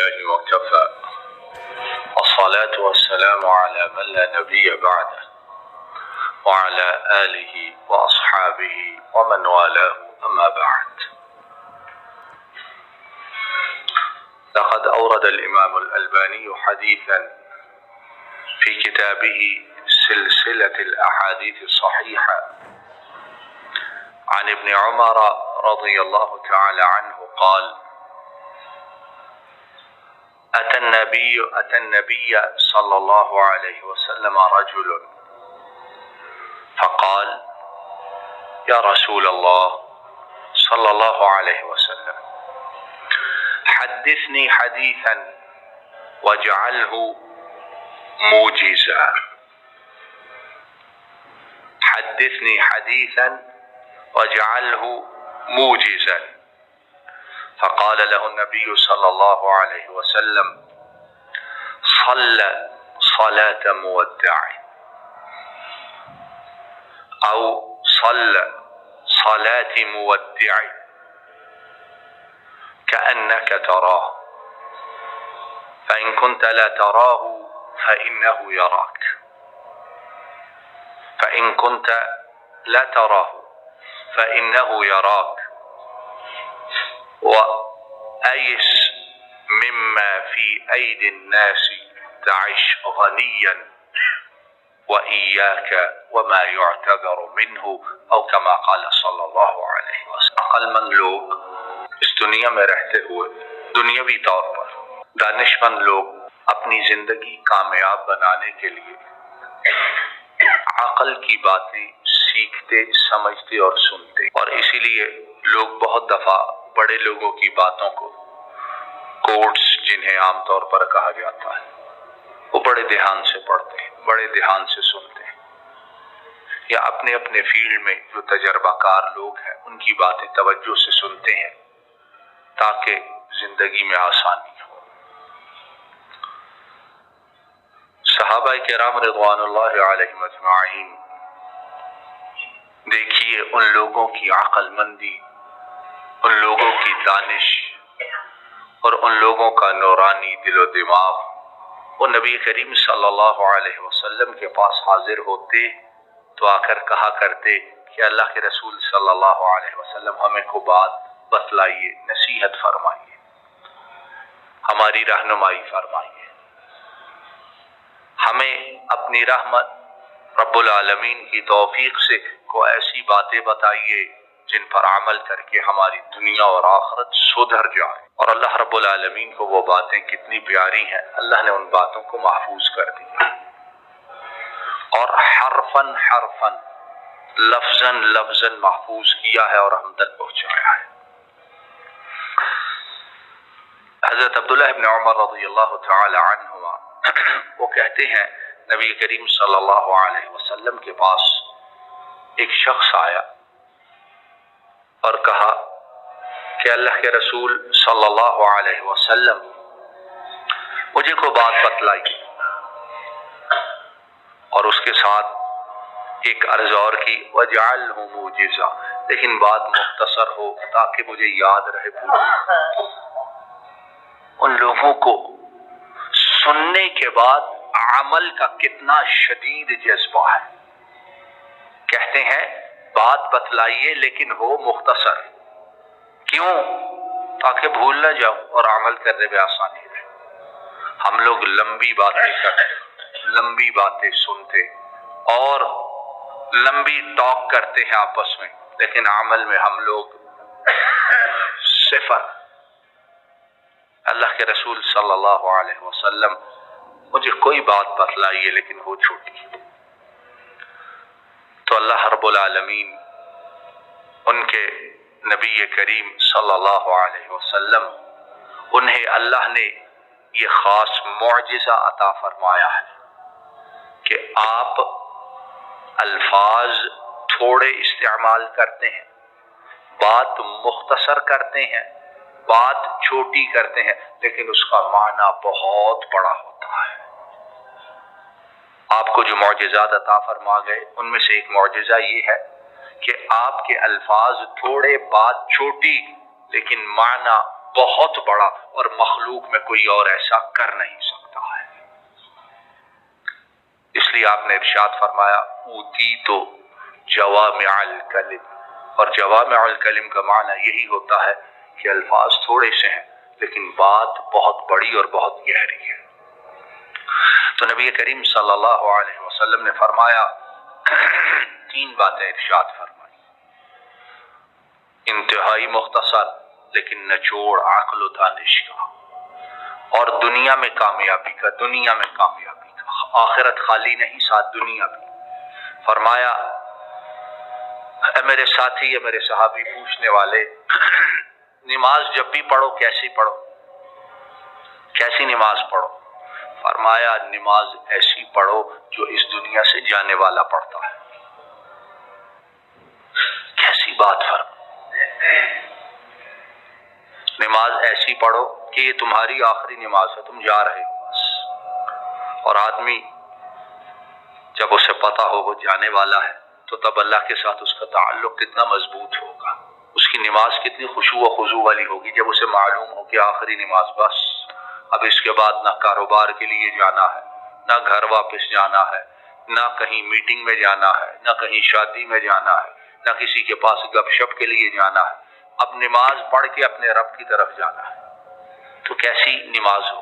لله وكفى والصلاة والسلام على من لا نبي بعده وعلى آله وأصحابه ومن والاه أما بعد. لقد أورد الإمام الألباني حديثا في كتابه سلسلة الأحاديث الصحيحة عن ابن عمر رضي الله تعالى عنه قال: أتى النبي صلى الله عليه وسلم رجل فقال: يا رسول الله صلى الله عليه وسلم، حدثني حديثا واجعله موجزا. حدثني حديثا واجعله موجزا. فقال له النبي صلى الله عليه وسلم: صلى صلاة مودع، أو صلى صلاة مودع كأنك تراه، فإن كنت لا تراه فإنه يراك، فإن كنت لا تراه فإنه يراك، وأيس مما في أيدي الناس تعش غنيا، وإياك وما يعتذر منه، أو كما قال صلی اللہ علیہ وسلم. عقل مند لوگ اس دنیا میں رہتے ہوئے دنیاوی طور پر دانش مند لوگ اپنی زندگی کامیاب بنانے کے لیے عقل کی باتیں سیکھتے، سمجھتے اور سنتے، اور اسی لیے لوگ بہت دفعہ بڑے لوگوں کی باتوں کو، کوٹس جنہیں عام طور پر کہا جاتا ہے، وہ بڑے دھیان سے پڑھتے ہیں، بڑے دھیان سے سنتے ہیں، یا اپنے اپنے فیلڈ میں جو تجربہ کار لوگ ہیں ان کی باتیں توجہ سے سنتے ہیں تاکہ زندگی میں آسانی ہو. صحابہ کرام رضوان اللہ علیہم اجمعین، دیکھیے ان لوگوں کی عقل مندی، ان لوگوں کی دانش اور ان لوگوں کا نورانی دل و دماغ. وہ نبی کریم صلی اللہ علیہ وسلم کے پاس حاضر ہوتے تو آ کر کہا کرتے کہ اللہ کے رسول صلی اللہ علیہ وسلم ہمیں کو بات بتلائیے، نصیحت فرمائیے، ہماری رہنمائی فرمائیے، ہمیں اپنی رحمت رب العالمین کی توفیق سے کو ایسی باتیں بتائیے جن پر عمل کر کے ہماری دنیا اور آخرت سدھر جائے. اور اللہ رب العالمین کو وہ باتیں کتنی پیاری ہیں، اللہ نے ان باتوں کو محفوظ کر دیا اور حرفاً حرفاً، لفظاً لفظاً محفوظ کیا ہے اور ہم تک پہنچایا ہے. حضرت عبداللہ ابن عمر رضی اللہ تعالی عنہما وہ کہتے ہیں نبی کریم صلی اللہ علیہ وسلم کے پاس ایک شخص آیا اور کہا کہ اللہ کے رسول صلی اللہ علیہ وسلم مجھے کو بات بتلائی، اور اس کے ساتھ ایک عرض اور کی وَجْعَلْهُ مُوجِزًا، لیکن بات مختصر ہو تاکہ مجھے یاد رہے پوری. ان لوگوں کو سننے کے بعد عمل کا کتنا شدید جذبہ ہے. کہتے ہیں بات بتلائیے لیکن ہو مختصر، کیوں؟ تاکہ بھول نہ جاؤ اور عمل کرنے میں آسانی رہے. ہم لوگ لمبی باتیں کرتے، لمبی باتیں سنتے اور لمبی ٹاک کرتے ہیں آپس میں، لیکن عمل میں ہم لوگ صفر. اللہ کے رسول صلی اللہ علیہ وسلم مجھے کوئی بات بتلائیے لیکن ہو چھوٹی. تو اللہ رب العالمین ان کے نبی کریم صلی اللہ علیہ وسلم، انہیں اللہ نے یہ خاص معجزہ عطا فرمایا ہے کہ آپ الفاظ تھوڑے استعمال کرتے ہیں، بات مختصر کرتے ہیں، بات چھوٹی کرتے ہیں، لیکن اس کا معنی بہت بڑا ہوتا ہے. آپ کو جو معجزات عطا فرما گئے ان میں سے ایک معجزہ یہ ہے کہ آپ کے الفاظ تھوڑے، بات چھوٹی، لیکن معنی بہت بڑا اور مخلوق میں کوئی اور ایسا کر نہیں سکتا ہے۔ اس لیے آپ نے ارشاد فرمایا اوتی تو جوامع الکلم، اور جوامع الکلم کا معنی یہی ہوتا ہے کہ الفاظ تھوڑے سے ہیں لیکن بات بہت بڑی اور بہت گہری ہے۔ تو نبی کریم صلی اللہ علیہ وسلم نے فرمایا تین باتیں ارشاد فرمائی، انتہائی مختصر لیکن نچوڑ عقل و دانش کا، اور دنیا میں کامیابی کا، دنیا میں کامیابی کا، آخرت خالی نہیں ساتھ دنیا بھی۔ فرمایا اے میرے ساتھی، اے میرے صحابی پوچھنے والے، نماز جب بھی پڑھو کیسی پڑھو، کیسی نماز پڑھو؟ فرمایا نماز ایسی پڑھو جو اس دنیا سے جانے والا پڑھتا ہے۔ کیسی بات فرما، نماز ایسی پڑھو کہ یہ تمہاری آخری نماز ہے، تم جا رہے ہو بس۔ اور آدمی جب اسے پتا ہو وہ جانے والا ہے تو تب اللہ کے ساتھ اس کا تعلق کتنا مضبوط ہوگا، اس کی نماز کتنی خشوع و خضوع والی ہوگی جب اسے معلوم ہو کہ آخری نماز بس، اب اس کے بعد نہ کاروبار کے لیے جانا ہے، نہ گھر واپس جانا ہے، نہ کہیں میٹنگ میں جانا ہے، نہ کہیں شادی میں جانا ہے، نہ کسی کے پاس گپ شپ کے لیے جانا ہے، اب نماز پڑھ کے اپنے رب کی طرف جانا ہے، تو کیسی نماز ہو۔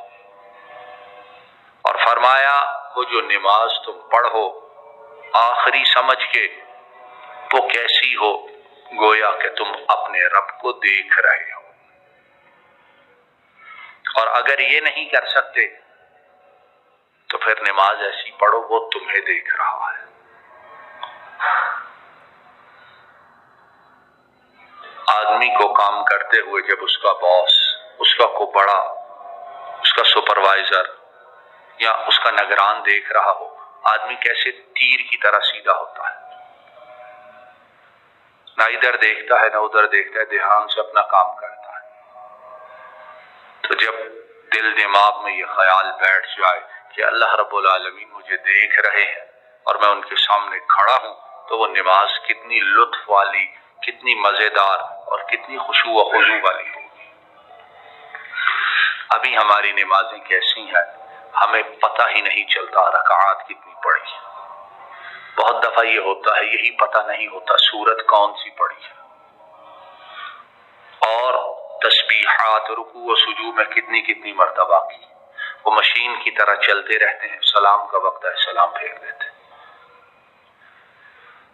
اور فرمایا وہ جو نماز تم پڑھو آخری سمجھ کے، وہ کیسی ہو، گویا کہ تم اپنے رب کو دیکھ رہے ہو، اور اگر یہ نہیں کر سکتے تو پھر نماز ایسی پڑھو وہ تمہیں دیکھ رہا ہے۔ آدمی کو کام کرتے ہوئے جب اس کا باس، اس کا کوئی بڑا، اس کا سپروائزر یا اس کا نگران دیکھ رہا ہو، آدمی کیسے تیر کی طرح سیدھا ہوتا ہے، نہ ادھر دیکھتا ہے نہ ادھر دیکھتا ہے، دھیان سے اپنا کام کرتا ہے۔ تو جب دل دماغ میں یہ خیال بیٹھ جائے کہ اللہ رب العالمین مجھے دیکھ رہے ہیں اور میں ان کے سامنے کھڑا ہوں، تو وہ نماز کتنی لطف والی، کتنی مزیدار اور کتنی خشوع و خضوع والی ہوگی۔ ابھی ہماری نمازیں کیسی ہیں ہمیں پتہ ہی نہیں چلتا، رکعات کتنی پڑھی۔ بہت دفعہ یہ ہوتا ہے یہی پتہ نہیں ہوتا سورت کون سی پڑھی ہے، اور تسبیحات رکوع و سجود میں کتنی کتنی مرتبہ کی، وہ مشین کی طرح چلتے رہتے ہیں، سلام کا وقت ہے سلام پھیر دیتے ہیں۔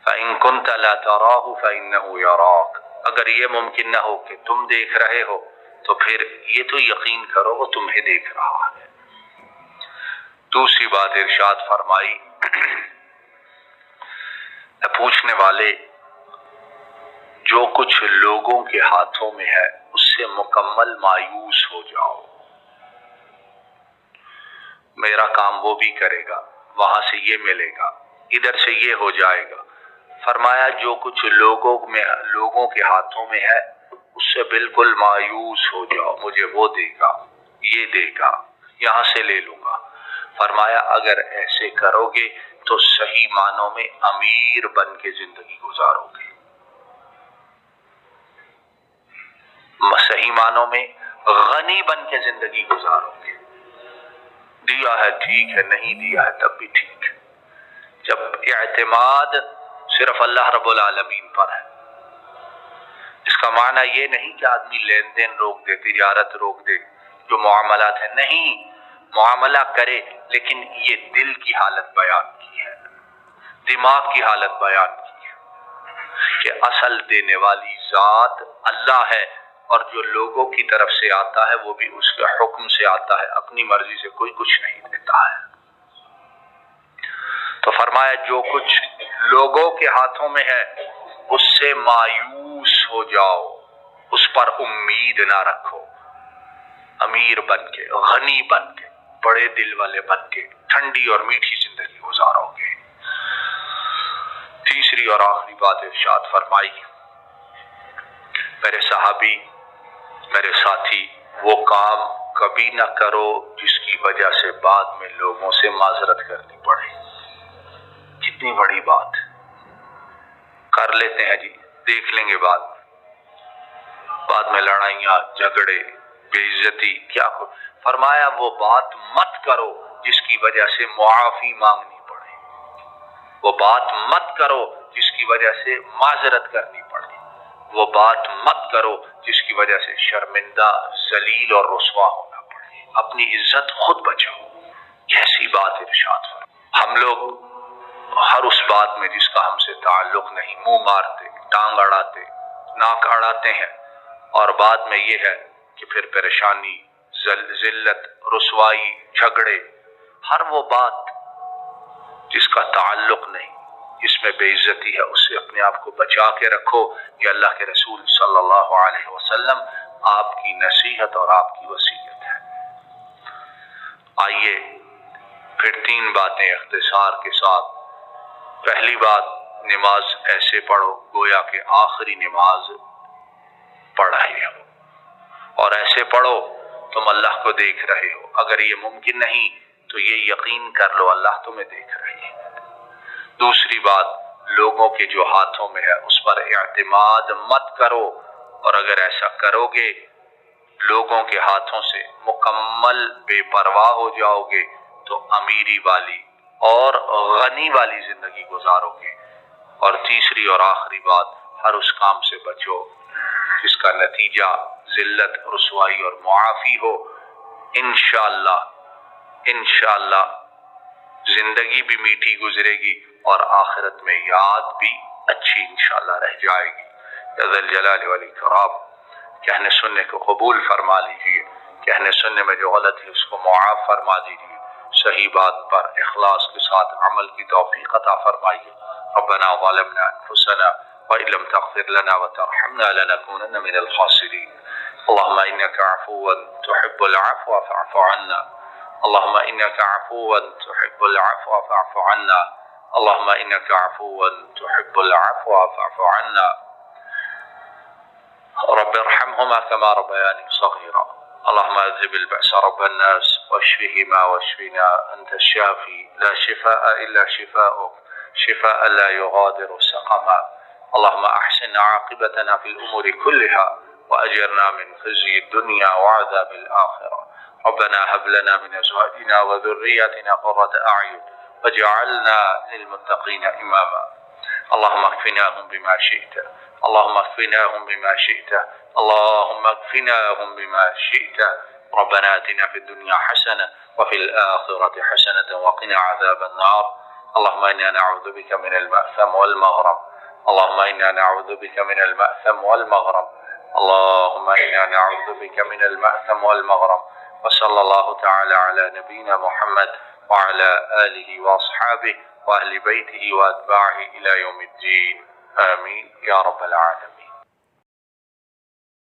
فَإِن كُنْتَ لَا تَرَاهُ فَإِنَّهُ يَرَاكَ، اگر یہ ممکن نہ ہو کہ تم دیکھ رہے ہو تو پھر یہ تو یقین کرو وہ تمہیں دیکھ رہا ہے۔ دوسری بات ارشاد فرمائی پوچھنے والے، جو کچھ لوگوں کے ہاتھوں میں ہے اس سے مکمل مایوس ہو جاؤ، میرا کام وہ بھی کرے گا، وہاں سے یہ ملے گا، ادھر سے یہ ہو جائے گا۔ فرمایا جو کچھ لوگوں کے ہاتھوں میں ہے اس سے بالکل مایوس ہو جاؤ، مجھے وہ دے گا، یہ دے گا، یہاں سے لے لوں گا۔ فرمایا اگر ایسے کرو گے تو صحیح معنوں میں امیر بن کے زندگی گزارو گے، صحیح معنوں میں غنی بن کے زندگی گزارو گے۔ دیا ہے ٹھیک ہے، نہیں دیا ہے تب بھی ٹھیک ہے، جب اعتماد صرف اللہ رب العالمین پر ہے۔ اس کا معنی یہ نہیں کہ آدمی لین دین روک دے، تجارت روک دے، جو معاملات ہیں، نہیں، معاملہ کرے لیکن یہ دل کی حالت بیان کی ہے، دماغ کی حالت بیان کی ہے کہ اصل دینے والی ذات اللہ ہے، اور جو لوگوں کی طرف سے آتا ہے وہ بھی اس کے حکم سے آتا ہے، اپنی مرضی سے کوئی کچھ نہیں دیتا ہے۔ تو فرمایا جو کچھ لوگوں کے ہاتھوں میں ہے اس سے مایوس ہو جاؤ، اس پر امید نہ رکھو، امیر بن کے، غنی بن کے، بڑے دل والے بن کے ٹھنڈی اور میٹھی زندگی گزارو گے۔ تیسری اور آخری بات ارشاد فرمائی، میرے صحابی، میرے ساتھی، وہ کام کبھی نہ کرو جس کی وجہ سے بعد میں لوگوں سے معذرت کرنی پڑے۔ کتنی بڑی بات، کر لیتے ہیں جی، دیکھ لیں گے بعد میں لڑائیاں جھگڑے بے عزتی کیا فرمایا وہ بات مت کرو جس کی وجہ سے معافی مانگنی پڑے، وہ بات مت کرو جس کی وجہ سے معذرت کرنی پڑے، وہ بات مت کرو جس کی وجہ سے شرمندہ، ذلیل اور رسوا ہونا پڑے، اپنی عزت خود بچاؤ۔ کیسی بات ارشاد فرمائی۔ ہم لوگ ہر اس بات میں جس کا ہم سے تعلق نہیں منہ مارتے، ٹانگ اڑاتے، ناک اڑاتے ہیں، اور بعد میں یہ ہے کہ پھر پریشانی، ذلت، رسوائی، جھگڑے، ہر وہ بات جس کا تعلق نہیں، جس میں بے عزتی ہے، اس سے اپنے آپ کو بچا کے رکھو۔ یہ اللہ کے رسول صلی اللہ علیہ وسلم آپ کی نصیحت اور آپ کی وصیت ہے۔ آئیے پھر 3 باتیں اختصار کے ساتھ۔ پہلی بات، نماز ایسے پڑھو گویا کہ آخری نماز پڑھائی ہو، اور ایسے پڑھو تم اللہ کو دیکھ رہے ہو۔ اگر یہ ممکن نہیں تو یہ یقین کر لو اللہ تمہیں دیکھ رہی ہے۔ دوسری بات، لوگوں کے جو ہاتھوں میں ہے اس پر اعتماد مت کرو، اور اگر ایسا کرو گے لوگوں کے ہاتھوں سے مکمل بے پرواہ ہو جاؤ گے تو امیری والی اور غنی والی زندگی گزارو گے۔ اور تیسری اور آخری بات، ہر اس کام سے بچو جس کا نتیجہ ذلت، رسوائی اور معافی ہو۔ انشاءاللہ زندگی بھی میٹھی گزرے گی اور آخرت میں یاد بھی اچھی انشاءاللہ رہ جائے گی۔ یا ذا الجلال والاکرام، کہنے سننے کو قبول فرما لیجیے، کہنے سننے میں جو غلط ہے اس کو معاف فرما دیجیے، صحیح بات پر اخلاص کے ساتھ عمل کی توفیق عطا فرمائیے۔ ربنا ظلمنا انفسنا وإن لم تغفر لنا وترحمنا لنكونن من الخاسرين اللهم إنك عفو تحب العفو فاعف عنا اللهم إنك عفو تحب العفو فاعف عنا اللهم إنك عفو تحب العفو فاعف عنا رب ارحمهما كما ربياني صغيرا اللهم اذهب البأس رب الناس واشفهما واشفنا أنت الشافي لا شفاء إلا شفاؤك شفاء لا يغادر سقما اللهم أحسن عاقبتنا في الأمور كلها وأجرنا من خزي الدنيا وعذاب الآخرة ربنا هب لنا من أزواجنا وذرياتنا قرة أعين واجعلنا للمتقين إماما اللهم اكفناهم بما شئت اللهم اكفناهم بما شئت اللهم اكفناهم بما شئت ربنا آتنا في الدنيا حسنة وفي الآخرة حسنة وقنا عذاب النار اللهم إنا نعوذ بك من المأثم والمغرم اللهم إنا نعوذ بك من المأثم والمغرم اللهم إنا نعوذ بك من المأثم والمغرم وصلى الله تعالى على نبينا محمد وعلى آله وأصحابه وأهل بيته وأتباعه إلى يوم الدين آمين يا رب العالمين.